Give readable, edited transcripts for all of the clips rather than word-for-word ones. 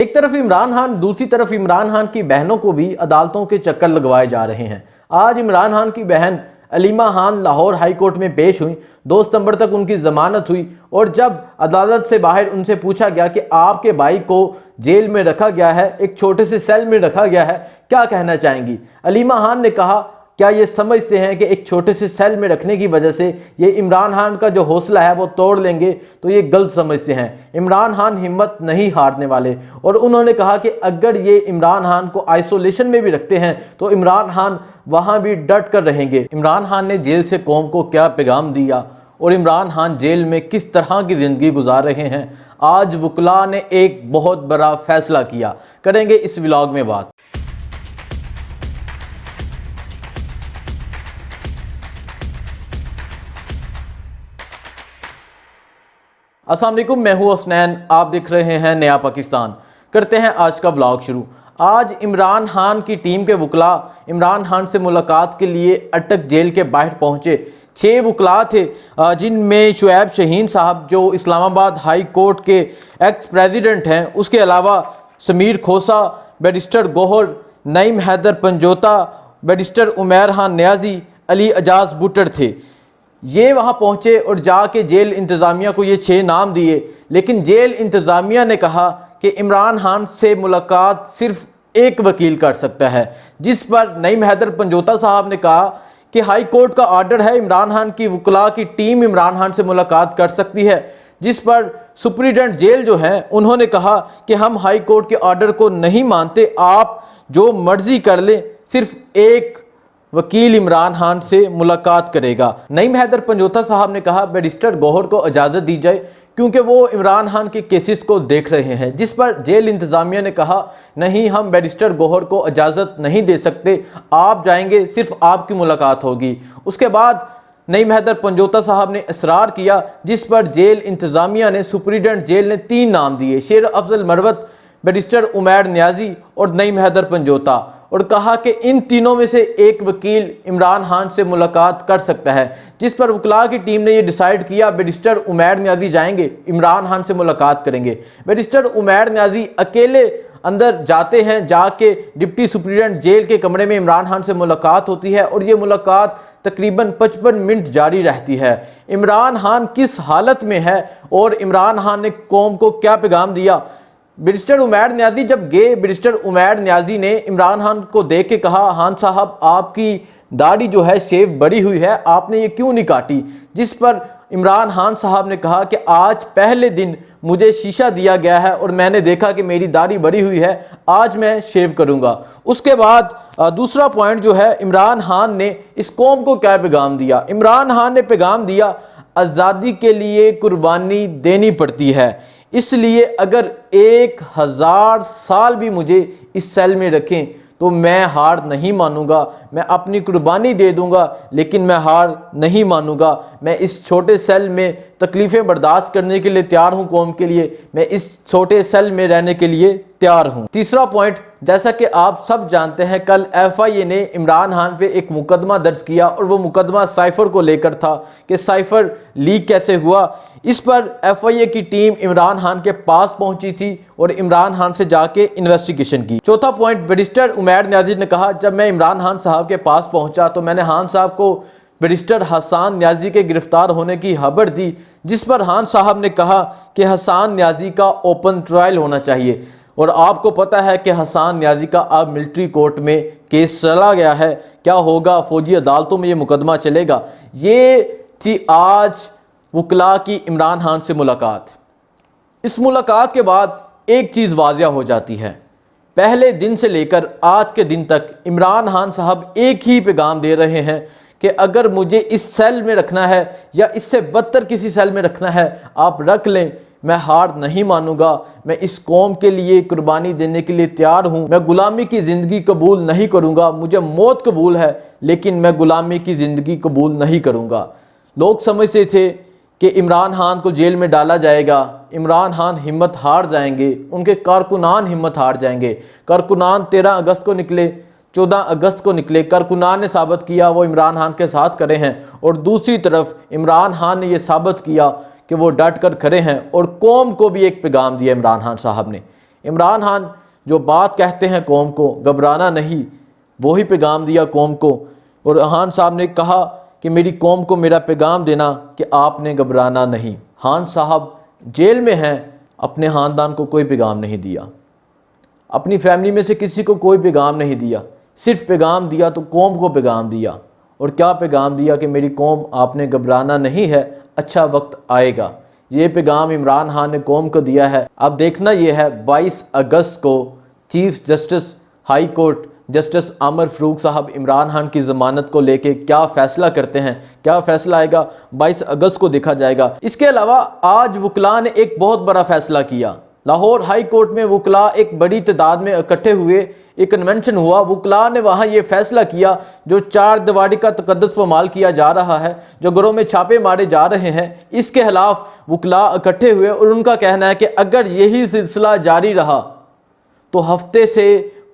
ایک طرف عمران خان، دوسری طرف عمران خان کی بہنوں کو بھی عدالتوں کے چکر لگوائے جا رہے ہیں۔ آج عمران خان کی بہن علیمہ خان لاہور ہائی کورٹ میں پیش ہوئیں۔ 2 ستمبر تک ان کی ضمانت ہوئی، اور جب عدالت سے باہر ان سے پوچھا گیا کہ آپ کے بھائی کو جیل میں رکھا گیا ہے، ایک چھوٹے سے سیل میں رکھا گیا ہے، کیا کہنا چاہیں گی؟ علیمہ خان نے کہا، کیا یہ سمجھتے ہیں کہ ایک چھوٹے سے سیل میں رکھنے کی وجہ سے یہ عمران خان کا جو حوصلہ ہے وہ توڑ لیں گے؟ تو یہ غلط سمجھتے ہیں۔ عمران خان ہمت نہیں ہارنے والے، اور انہوں نے کہا کہ اگر یہ عمران خان کو آئسولیشن میں بھی رکھتے ہیں تو عمران خان وہاں بھی ڈٹ کر رہیں گے۔ عمران خان نے جیل سے قوم کو کیا پیغام دیا، اور عمران خان جیل میں کس طرح کی زندگی گزار رہے ہیں؟ آج وکلاء نے ایک بہت بڑا فیصلہ کیا، کریں گے اس ولاگ میں بات۔ السلام علیکم، میں ہوں حسنین، آپ دیکھ رہے ہیں نیا پاکستان۔ کرتے ہیں آج کا ولاگ شروع۔ آج عمران خان کی ٹیم کے وکلاء عمران خان سے ملاقات کے لیے اٹک جیل کے باہر پہنچے۔ 6 وکلاء تھے، جن میں شعیب شاہین صاحب جو اسلام آباد ہائی کورٹ کے ایکس پریزیڈنٹ ہیں، اس کے علاوہ سمیر کھوسا، بیرسٹر گوہر، نعیم حیدر پنجوتا، بیرسٹر عمیر خان نیازی، علی اعجاز بٹر تھے۔ یہ وہاں پہنچے اور جا کے جیل انتظامیہ کو یہ 6 نام دیے، لیکن جیل انتظامیہ نے کہا کہ عمران خان سے ملاقات صرف ایک وکیل کر سکتا ہے، جس پر نعیم حیدر پنجوتا صاحب نے کہا کہ ہائی کورٹ کا آرڈر ہے، عمران خان کی وکلاء کی ٹیم عمران خان سے ملاقات کر سکتی ہے، جس پر سپریڈنٹ جیل جو ہیں انہوں نے کہا کہ ہم ہائی کورٹ کے آرڈر کو نہیں مانتے، آپ جو مرضی کر لیں، صرف ایک وکیل عمران خان سے ملاقات کرے گا۔ نعیم حیدر پنجوتا صاحب نے کہا بیرسٹر گوہر کو اجازت دی جائے کیونکہ وہ عمران خان کے کیسز کو دیکھ رہے ہیں، جس پر جیل انتظامیہ نے کہا نہیں، ہم بیرسٹر گوہر کو اجازت نہیں دے سکتے، آپ جائیں گے، صرف آپ کی ملاقات ہوگی۔ اس کے بعد نعیم حیدر پنجوتا صاحب نے اصرار کیا، جس پر جیل انتظامیہ نے، سپریڈنٹ جیل نے 3 نام دیے، شیر افضل مروت، بیرسٹر عمیر نیازی اور نعیم حیدر پنجوتا، اور کہا کہ ان تینوں میں سے ایک وکیل عمران خان سے ملاقات کر سکتا ہے، جس پر وکلاء کی ٹیم نے یہ ڈیسائیڈ کیا بیرسٹر عمیر نیازی جائیں گے، عمران خان سے ملاقات کریں گے۔ بیرسٹر عمیر نیازی اکیلے اندر جاتے ہیں، جا کے ڈپٹی سپریڈنٹ جیل کے کمرے میں عمران خان سے ملاقات ہوتی ہے، اور یہ ملاقات تقریباً 55 منٹ جاری رہتی ہے۔ عمران خان کس حالت میں ہے اور عمران خان نے قوم کو کیا پیغام دیا؟ بیرسٹر عمیر نیازی جب گئے، بیرسٹر عمیر نیازی نے عمران خان کو دیکھ کے کہا، خان صاحب آپ کی داڑھی جو ہے شیو بڑی ہوئی ہے، آپ نے یہ کیوں نہیں کاٹی؟ جس پر عمران خان صاحب نے کہا کہ آج پہلے دن مجھے شیشہ دیا گیا ہے اور میں نے دیکھا کہ میری داڑھی بڑی ہوئی ہے، آج میں شیو کروں گا۔ اس کے بعد دوسرا پوائنٹ جو ہے، عمران خان نے اس قوم کو کیا پیغام دیا؟ عمران خان نے پیغام دیا آزادی کے لیے قربانی دینی پڑتی ہے، اس لیے اگر 1000 سال بھی مجھے اس سیل میں رکھیں تو میں ہار نہیں مانوں گا، میں اپنی قربانی دے دوں گا، لیکن میں ہار نہیں مانوں گا۔ میں اس چھوٹے سیل میں تکلیفیں برداشت کرنے کے لیے تیار ہوں، قوم کے لیے میں اس چھوٹے سیل میں رہنے کے لیے تیار ہوں۔ تیسرا پوائنٹ، جیسا کہ آپ سب جانتے ہیں، کل ایف آئی اے نے عمران خان پہ ایک مقدمہ درج کیا، اور وہ مقدمہ سائفر کو لے کر تھا کہ سائفر لیک کیسے ہوا۔ اس پر ایف آئی اے کی ٹیم عمران خان کے پاس پہنچی تھی اور عمران خان سے جا کے انویسٹیگیشن کی۔ چوتھا پوائنٹ، بیرسٹر عمیر نیازی نے کہا جب میں عمران خان صاحب کے پاس پہنچا تو میں نے خان صاحب کو بیرسٹر حسان نیازی کے گرفتار ہونے کی خبر دی، جس پر خان صاحب نے کہا کہ حسان نیازی کا اوپن ٹرائل ہونا چاہیے، اور آپ کو پتہ ہے کہ حسان نیازی کا اب ملٹری کورٹ میں کیس چلا گیا ہے، کیا ہوگا؟ فوجی عدالتوں میں یہ مقدمہ چلے گا۔ یہ تھی آج وکلاء کی عمران خان سے ملاقات۔ اس ملاقات کے بعد ایک چیز واضح ہو جاتی ہے، پہلے دن سے لے کر آج کے دن تک عمران خان صاحب ایک ہی پیغام دے رہے ہیں کہ اگر مجھے اس سیل میں رکھنا ہے یا اس سے بدتر کسی سیل میں رکھنا ہے آپ رکھ لیں، میں ہار نہیں مانوں گا، میں اس قوم کے لیے قربانی دینے کے لیے تیار ہوں، میں غلامی کی زندگی قبول نہیں کروں گا، مجھے موت قبول ہے لیکن میں غلامی کی زندگی قبول نہیں کروں گا۔ لوگ سمجھتے تھے کہ عمران خان کو جیل میں ڈالا جائے گا، عمران خان ہمت ہار جائیں گے، ان کے کارکنان ہمت ہار جائیں گے۔ کارکنان 13 اگست کو نکلے، 14 اگست کو نکلے، کارکنان نے ثابت کیا وہ عمران خان کے ساتھ کھڑے ہیں، اور دوسری طرف عمران خان نے یہ ثابت کیا کہ وہ ڈٹ کر کھڑے ہیں، اور قوم کو بھی ایک پیغام دیا عمران خان صاحب نے۔ عمران خان جو بات کہتے ہیں قوم کو، گھبرانا نہیں، وہی پیغام دیا قوم کو۔ اور خان صاحب نے کہا کہ میری قوم کو میرا پیغام دینا کہ آپ نے گھبرانا نہیں۔ خان صاحب جیل میں ہیں، اپنے خاندان کو کوئی پیغام نہیں دیا، اپنی فیملی میں سے کسی کو کوئی پیغام نہیں دیا، صرف پیغام دیا تو قوم کو پیغام دیا۔ اور کیا پیغام دیا کہ میری قوم آپ نے گھبرانا نہیں ہے، اچھا وقت آئے گا۔ یہ پیغام عمران خان نے قوم کو دیا ہے۔ اب دیکھنا یہ ہے 22 اگست کو chief justice high court justice Aamir Farooq صاحب عمران خان کی ضمانت کو لے کے کیا فیصلہ کرتے ہیں، کیا فیصلہ آئے گا 22 اگست کو دیکھا جائے گا۔ اس کے علاوہ آج وکلاء نے ایک بہت بڑا فیصلہ کیا۔ لاہور ہائی کورٹ میں وکلاء ایک بڑی تعداد میں اکٹھے ہوئے، ایک کنونشن ہوا۔ وکلاء نے وہاں یہ فیصلہ کیا، جو چار دیواری کا تقدس پامال کیا جا رہا ہے، جو گھروں میں چھاپے مارے جا رہے ہیں، اس کے خلاف وکلاء اکٹھے ہوئے اور ان کا کہنا ہے کہ اگر یہی سلسلہ جاری رہا تو ہفتے سے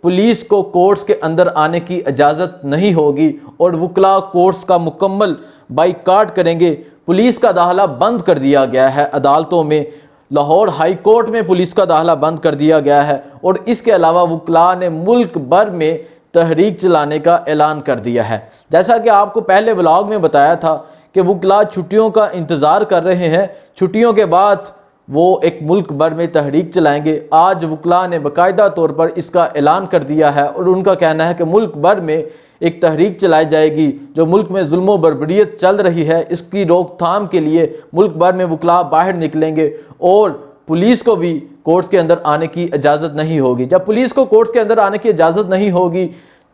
پولیس کو کورٹس کے اندر آنے کی اجازت نہیں ہوگی اور وکلاء کورٹس کا مکمل بائیکاٹ کریں گے۔ پولیس کا داخلہ بند کر دیا گیا ہے عدالتوں میں، لاہور ہائی کورٹ میں پولیس کا داخلہ بند کر دیا گیا ہے، اور اس کے علاوہ وکلاء نے ملک بھر میں تحریک چلانے کا اعلان کر دیا ہے۔ جیسا کہ آپ کو پہلے ولاگ میں بتایا تھا کہ وکلاء چھٹیوں کا انتظار کر رہے ہیں، چھٹیوں کے بعد وہ ایک ملک بھر میں تحریک چلائیں گے۔ آج وکلاء نے باقاعدہ طور پر اس کا اعلان کر دیا ہے اور ان کا کہنا ہے کہ ملک بھر میں ایک تحریک چلائی جائے گی، جو ملک میں ظلم و بربریت چل رہی ہے اس کی روک تھام کے لیے ملک بھر میں وکلاء باہر نکلیں گے، اور پولیس کو بھی کورٹس کے اندر آنے کی اجازت نہیں ہوگی۔ جب پولیس کو کورٹس کے اندر آنے کی اجازت نہیں ہوگی،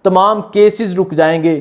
تمام کیسز رک جائیں گے،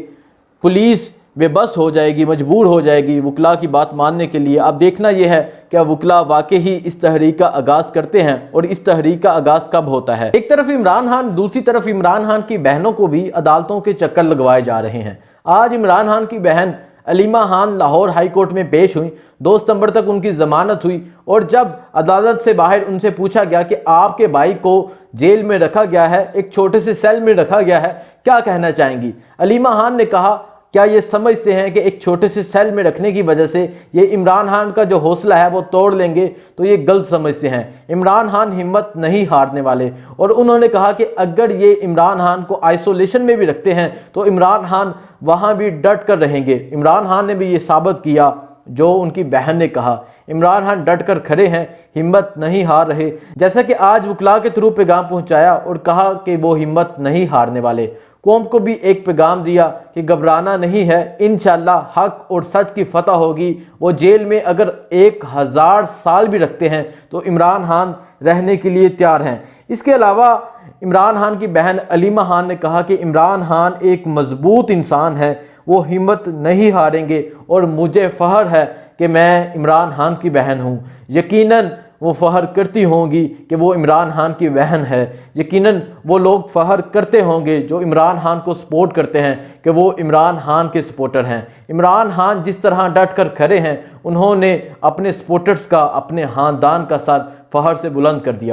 پولیس بے بس ہو جائے گی، مجبور ہو جائے گی وکلاء کی بات ماننے کے لیے۔ اب دیکھنا یہ ہے کہ وکلاء واقعی اس تحریک کا آغاز کرتے ہیں اور اس تحریک کا آغاز کب ہوتا ہے۔ ایک طرف عمران خان، دوسری طرف عمران خان کی بہنوں کو بھی عدالتوں کے چکر لگوائے جا رہے ہیں۔ آج عمران خان کی بہن علیمہ خان لاہور ہائی کورٹ میں پیش ہوئیں، 2 ستمبر تک ان کی ضمانت ہوئی، اور جب عدالت سے باہر ان سے پوچھا گیا کہ آپ کے بھائی کو جیل میں رکھا گیا ہے، ایک چھوٹے سے سیل میں رکھا گیا ہے، کیا کہنا چاہیں گی؟ علیمہ خان نے کہا کیا یہ سمجھتے ہیں کہ ایک چھوٹے سے سیل میں رکھنے کی وجہ سے یہ عمران خان کا جو حوصلہ ہے وہ توڑ لیں گے؟ تو یہ غلط سمجھتے ہیں۔ عمران خان ہمت نہیں ہارنے والے، اور انہوں نے کہا کہ اگر یہ عمران خان کو آئسولیشن میں بھی رکھتے ہیں تو عمران خان وہاں بھی ڈٹ کر رہیں گے۔ عمران خان نے بھی یہ ثابت کیا جو ان کی بہن نے کہا۔ عمران خان ڈٹ کر کھڑے ہیں، ہمت نہیں ہار رہے، جیسا کہ آج وکلاء کے تھرو پیغام پہنچایا اور کہا کہ وہ ہمت نہیں ہارنے والے۔ قوم کو بھی ایک پیغام دیا کہ گھبرانا نہیں ہے، انشاءاللہ حق اور سچ کی فتح ہوگی۔ وہ جیل میں اگر 1000 سال بھی رکھتے ہیں تو عمران خان رہنے کے لیے تیار ہیں۔ اس کے علاوہ عمران خان کی بہن علیمہ خان نے کہا کہ عمران خان ایک مضبوط انسان ہے، وہ ہمت نہیں ہاریں گے، اور مجھے فخر ہے کہ میں عمران خان کی بہن ہوں۔ یقیناً وہ فخر کرتی ہوں گی کہ وہ عمران خان کی بہن ہے، یقیناً وہ لوگ فخر کرتے ہوں گے جو عمران خان کو سپورٹ کرتے ہیں کہ وہ عمران خان کے سپورٹر ہیں۔ عمران خان جس طرح ڈٹ کر کھڑے ہیں، انہوں نے اپنے سپورٹرز کا، اپنے خاندان کا سر فخر سے بلند کر دیا۔